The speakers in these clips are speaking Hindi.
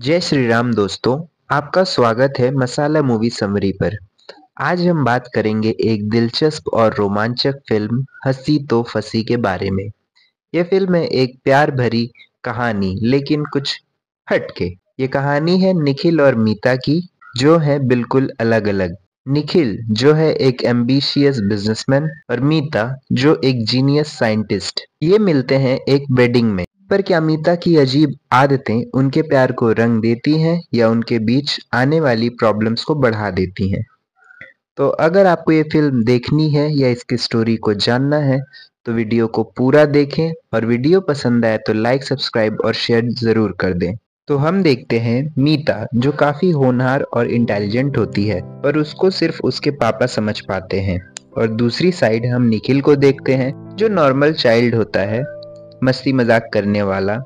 जय श्री राम दोस्तों। आपका स्वागत है मसाला मूवी समरी पर। आज हम बात करेंगे एक दिलचस्प और रोमांचक फिल्म हंसी तो फंसी के बारे में। यह फिल्म है एक प्यार भरी कहानी लेकिन कुछ हटके। ये कहानी है निखिल और मीता की, जो है बिल्कुल अलग अलग। निखिल जो है एक एम्बिशियस बिजनेसमैन और मीता जो एक जीनियस साइंटिस्ट, ये मिलते हैं एक वेडिंग में। पर क्या मीता की अजीब आदतें उनके प्यार को रंग देती हैं या उनके बीच आने वाली प्रॉब्लम्स को बढ़ा देती हैं? तो अगर आपको ये फिल्म देखनी है या इसकी स्टोरी को जानना है तो वीडियो को पूरा देखें, और वीडियो पसंद आए तो लाइक सब्सक्राइब और शेयर ज़रूर कर दें। तो हम देखते हैं मीता, जो काफ़ी होनहार और इंटेलिजेंट होती है और उसको सिर्फ उसके पापा समझ पाते हैं। और दूसरी साइड हम निखिल को देखते हैं, जो नॉर्मल चाइल्ड होता है, मस्ती मजाक करने वाला।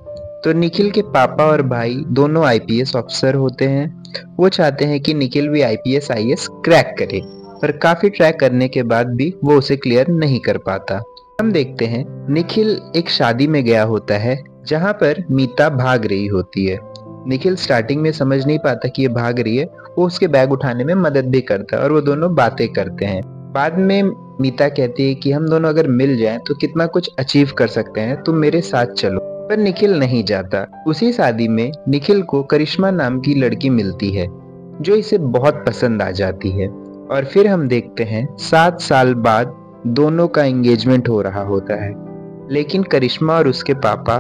तो निखिल के पापा और भाई दोनों आईपीएस ऑफिसर होते हैं। वो चाहते हैं कि निखिल भी आईपीएस आईएएस क्रैक करे, पर काफी ट्राई करने के बाद भी वो उसे क्लियर नहीं कर पाता। हम देखते हैं निखिल एक शादी में गया होता है जहां पर मीता भाग रही होती है। निखिल स्टार्टिंग में समझ नहीं पाता कि ये भाग रही है। वो उसके बैग उठाने में मदद भी करता है और वो दोनों बातें करते हैं। बाद में मीता कहती है कि हम दोनों अगर मिल जाएं तो कितना कुछ अचीव कर सकते हैं, तुम मेरे साथ चलो। पर निखिल नहीं जाता। उसी शादी में निखिल को करिश्मा नाम की लड़की मिलती है, जो इसे बहुत पसंद आ जाती है। और फिर हम देखते हैं 7 साल बाद दोनों का एंगेजमेंट हो रहा होता है। लेकिन करिश्मा और उसके पापा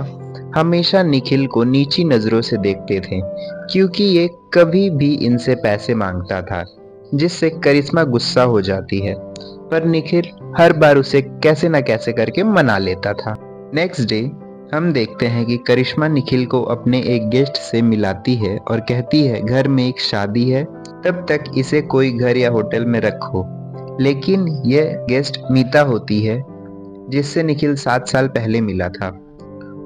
हमेशा निखिल को नीची नजरों से देखते थे, क्योंकि ये कभी भी इनसे पैसे मांगता था, जिससे करिश्मा गुस्सा हो जाती है। पर निखिल हर बार उसे कैसे न कैसे करके मना लेता था। नेक्स्ट डे हम देखते हैं कि करिश्मा निखिल को अपने एक गेस्ट से मिलाती है और कहती है घर में एक शादी है, तब तक इसे कोई घर या होटल में रखो। लेकिन यह गेस्ट मीता होती है, जिससे निखिल 7 साल पहले मिला था।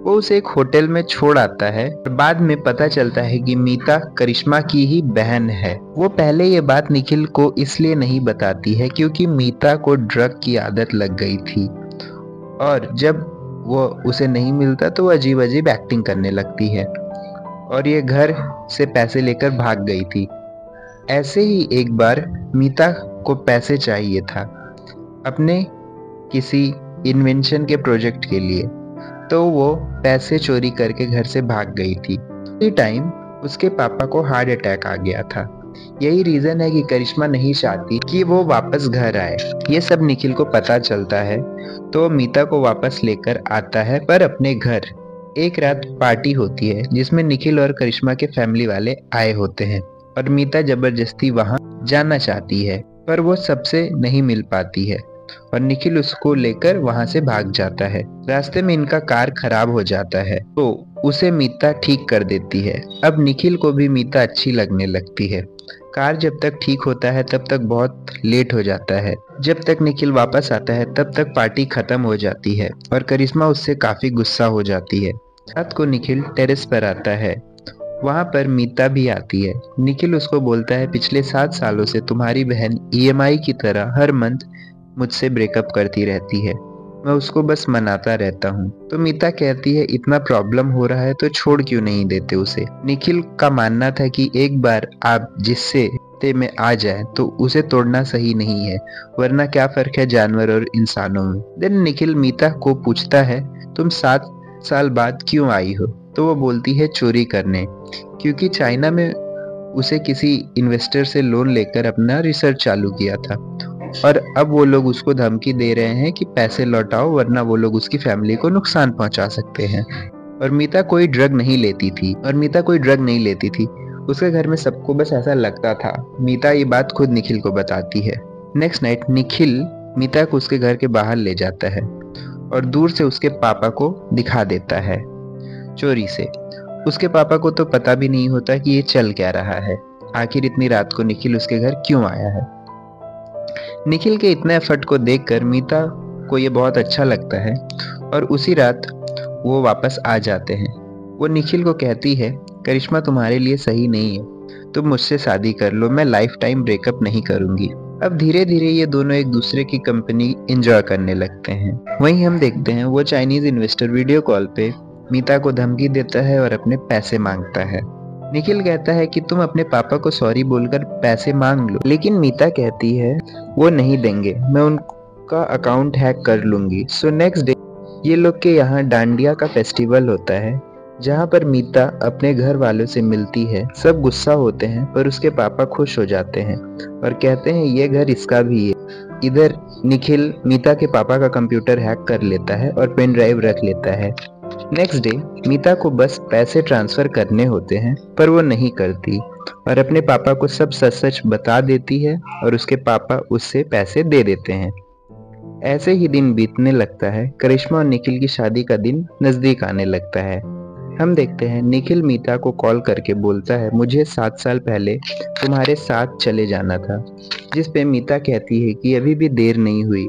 वो उसे एक होटल में छोड़ आता है और बाद में पता चलता है कि मीता करिश्मा की ही बहन है। वो पहले ये बात निखिल को इसलिए नहीं बताती है क्योंकि मीता को ड्रग की आदत लग गई थी, और जब वो उसे नहीं मिलता तो वो अजीब अजीब एक्टिंग करने लगती है और ये घर से पैसे लेकर भाग गई थी। ऐसे ही एक बार मीता को पैसे चाहिए था अपने किसी इन्वेंशन के प्रोजेक्ट के लिए, तो वो पैसे चोरी करके घर से भाग गई थी। उसी टाइम उसके पापा को हार्ट अटैक आ गया था। यही रीजन है कि करिश्मा नहीं चाहती कि वो वापस घर आए। ये सब निखिल को पता चलता है, तो मीता को वापस लेकर आता है। पर अपने घर एक रात पार्टी होती है जिसमें निखिल और करिश्मा के फैमिली वाले आए होते हैं, और मीता जबरदस्ती वहां जाना चाहती है, पर वो सबसे नहीं मिल पाती है और निखिल उसको लेकर वहां से भाग जाता है। रास्ते में इनका कार खराब हो जाता है, तो उसे मीता ठीक कर देती है। अब निखिल को भी मीता अच्छी लगने लगती है। कार जब तक ठीक होता है तब तक बहुत लेट हो जाता है। जब तक निखिल वापस आता है तब तक पार्टी खत्म हो जाती है और करिश्मा उससे काफी गुस्सा हो जाती है। रात को निखिल टेरेस पर आता है। वहां पर मीता भी आती है। निखिल उसको बोलता है पिछले 7 सालों से तुम्हारी बहन ईएमआई की तरह हर मंथ मुझसे ब्रेकअप करती रहती है, मैं उसको बस मनाता रहता हूँ। तो मीता कहती है इतना प्रॉब्लम हो रहा है तो छोड़ क्यों नहीं देते उसे। निखिल का मानना था कि एक बार आप जिससे रिश्ते में आ जाए तो उसे तोड़ना सही नहीं है, वरना क्या फर्क है जानवर और इंसानों में। देन निखिल मीता को पूछता है तुम 7 साल बाद क्यों आई हो। तो वो बोलती है चोरी करने, क्योंकि चाइना में उसे किसी इन्वेस्टर से लोन लेकर अपना रिसर्च चालू किया था, और अब वो लोग उसको धमकी दे रहे हैं कि पैसे लौटाओ वरना वो लोग उसकी फैमिली को नुकसान पहुंचा सकते हैं। और मीता कोई ड्रग नहीं लेती थी। उसके घर में सबको बस ऐसा लगता था। मीता ये बात खुद निखिल को बताती है। नेक्स्ट नाइट निखिल मीता को उसके घर के बाहर ले जाता है और दूर से उसके पापा को दिखा देता है चोरी से। उसके पापा को तो पता भी नहीं होता कि ये चल क्या रहा है, आखिर इतनी रात को निखिल उसके घर क्यों आया है। निखिल के इतने एफर्ट को देखकर मीता को ये बहुत अच्छा लगता है, और उसी रात वो वापस आ जाते हैं। वो निखिल को कहती है करिश्मा तुम्हारे लिए सही नहीं है, तुम मुझसे शादी कर लो, मैं लाइफ टाइम ब्रेकअप नहीं करूंगी। अब धीरे धीरे ये दोनों एक दूसरे की कंपनी एंजॉय करने लगते हैं। वहीं हम देखते हैं वो चाइनीज इन्वेस्टर वीडियो कॉल पे मीता को धमकी देता है और अपने पैसे मांगता है। निखिल कहता है कि तुम अपने पापा को सॉरी बोलकर पैसे मांग लो, लेकिन मीता कहती है वो नहीं देंगे, मैं उनका अकाउंट हैक कर लूंगी। सो नेक्स्ट डे ये लोग के यहाँ डांडिया का फेस्टिवल होता है, जहाँ पर मीता अपने घर वालों से मिलती है। सब गुस्सा होते हैं पर उसके पापा खुश हो जाते हैं और कहते हैं ये घर इसका भी है। इधर निखिल मीता के पापा का कंप्यूटर हैक कर लेता है और पेन ड्राइव रख लेता है। नेक्स्ट डे मीता को बस पैसे ट्रांसफर करने होते हैं पर वो नहीं करती और अपने पापा को सब सच सच बता देती है और उसके पापा उससे पैसे दे देते हैं। ऐसे ही दिन बीतने लगता है। करिश्मा और निखिल की शादी का दिन नजदीक आने लगता है। हम देखते हैं निखिल मीता को कॉल करके बोलता है मुझे 7 साल पहले तुम्हारे साथ चले जाना था, जिस पे मीता कहती है कि अभी भी देर नहीं हुई।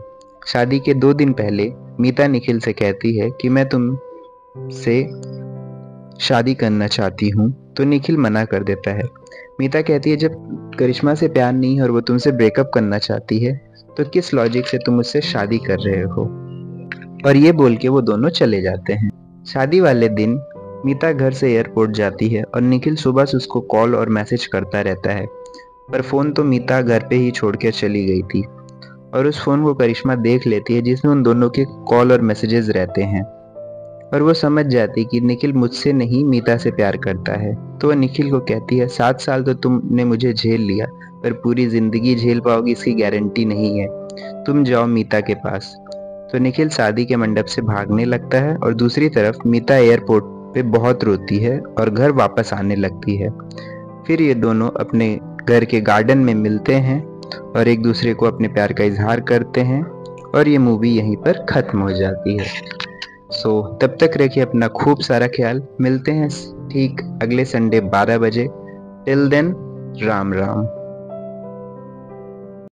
शादी के 2 दिन पहले मीता निखिल से कहती है कि मैं तुम से शादी करना चाहती हूँ, तो निखिल मना कर देता है। मीता कहती है जब करिश्मा से प्यार नहीं है और वो तुमसे ब्रेकअप करना चाहती है तो किस लॉजिक से तुम उससे शादी कर रहे हो, और ये बोल के वो दोनों चले जाते हैं। शादी वाले दिन मीता घर से एयरपोर्ट जाती है और निखिल सुबह से उसको कॉल और मैसेज करता रहता है, पर फोन तो मीता घर पे ही छोड़ के चली गई थी और उस फोन को करिश्मा देख लेती है जिसमें उन दोनों के कॉल और मैसेजेस रहते हैं और वो समझ जाती कि निखिल मुझसे नहीं मीता से प्यार करता है। तो वह निखिल को कहती है 7 साल तो तुमने मुझे झेल लिया, पर पूरी जिंदगी झेल पाओगी इसकी गारंटी नहीं है, तुम जाओ मीता के पास। तो निखिल शादी के मंडप से भागने लगता है और दूसरी तरफ मीता एयरपोर्ट पे बहुत रोती है और घर वापस आने लगती है। फिर ये दोनों अपने घर के गार्डन में मिलते हैं और एक दूसरे को अपने प्यार का इजहार करते हैं और ये मूवी यहीं पर खत्म हो जाती है। तब तक रखिए अपना खूब सारा ख्याल। मिलते हैं ठीक अगले संडे 12 बजे। Till then Ram Ram.